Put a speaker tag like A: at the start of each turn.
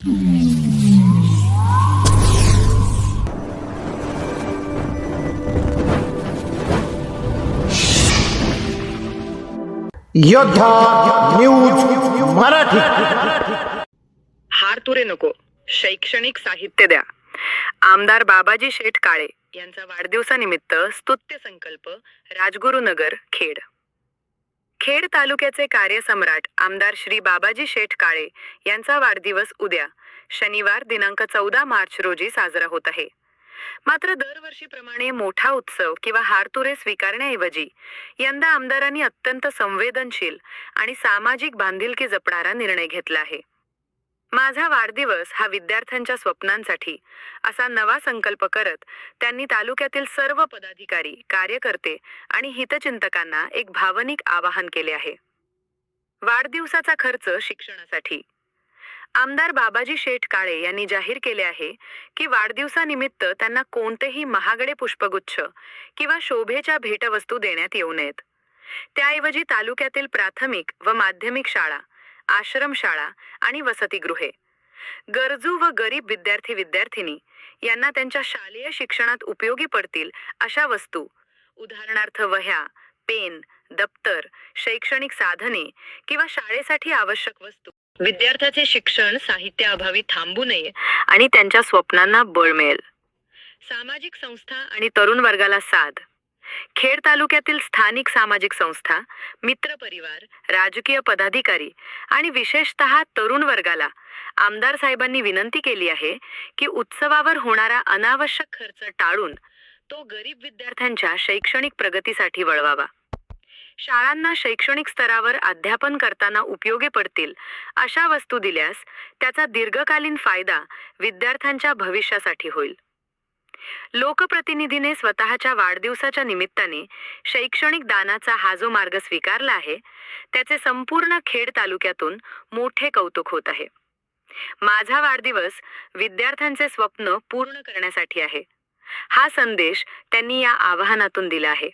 A: योद्धा न्यूज मराठी.
B: हार तुरे नको, शैक्षणिक साहित्य द्या. आमदार बाबाजी शेठ काळे यांचा वाढदिवसानिमित्त स्तुत्य संकल्प राजगुरुनगर खेड. खेड तालुक्याचे कार्यसम्राट आमदार श्री बाबाजी शेठ काळे यांचा वाढदिवस उद्या शनिवार दिनांक 14 मार्च रोजी साजरा होत आहे. मात्र दरवर्षीप्रमाणे मोठा उत्सव किंवा हारतुरे स्वीकारण्याऐवजी यंदा आमदारांनी अत्यंत संवेदनशील आणि सामाजिक बांधिलकी जपणारा निर्णय घेतला आहे. माझा वाढदिवस हा विद्यार्थ्यांच्या स्वप्नांसाठी असा नवा संकल्प करत त्यांनी तालुक्यातील सर्व पदाधिकारी, कार्यकर्ते आणि हितचिंतकांना एक भावनिक आवाहन केले आहे. वाढदिवसाचा खर्च शिक्षणासाठी. आमदार बाबाजी शेठ काळे यांनी जाहीर केले आहे की वाढदिवसानिमित्त त्यांना कोणतेही महागडे पुष्पगुच्छ किंवा शोभेच्या भेटवस्तू देण्यात येऊ नयेत. त्याऐवजी तालुक्यातील प्राथमिक व माध्यमिक शाळा, आश्रमशाळा आणि वसतिगृहे, गरजू व गरीब विद्यार्थी विद्यार्थिनी यांना त्यांच्या शालेय शिक्षणात उपयोगी पडतील अशा वस्तू, उदाहरणार्थ वह्या, पेन, दप्तर, शैक्षणिक साधने किंवा शाळेसाठी आवश्यक वस्तू, विद्यार्थ्याचे शिक्षण साहित्याअभावी थांबू नये आणि त्यांच्या स्वप्नांना बळ मिळेल. सामाजिक संस्था आणि तरुण वर्गाला साथ. खेड तालुक्यातील स्थानिक सामाजिक संस्था, मित्र परिवार, राजकीय पदाधिकारी आणि विशेषतः तरुण वर्गाला आमदार साहेबांनी विनंती केली आहे की उत्सवावर होणारा अनावश्यक खर्च टाळून तो गरीब विद्यार्थ्यांच्या शैक्षणिक प्रगतीसाठी वळवावा. शाळांना शैक्षणिक स्तरावर अध्यापन करताना उपयोगी पडतील अशा वस्तू दिल्यास त्याचा दीर्घकालीन फायदा विद्यार्थ्यांच्या भविष्यासाठी होईल. लोकप्रतिनिधीने स्वतःच्या वाढदिवसाच्या निमित्ताने शैक्षणिक दानाचा हा जो मार्ग स्वीकारला आहे त्याचे संपूर्ण खेड तालुक्यातून मोठे कौतुक होत आहे. माझा वाढदिवस विद्यार्थ्यांचे स्वप्न पूर्ण करण्यासाठी आहे, हा संदेश त्यांनी या आवाहनातून दिला आहे.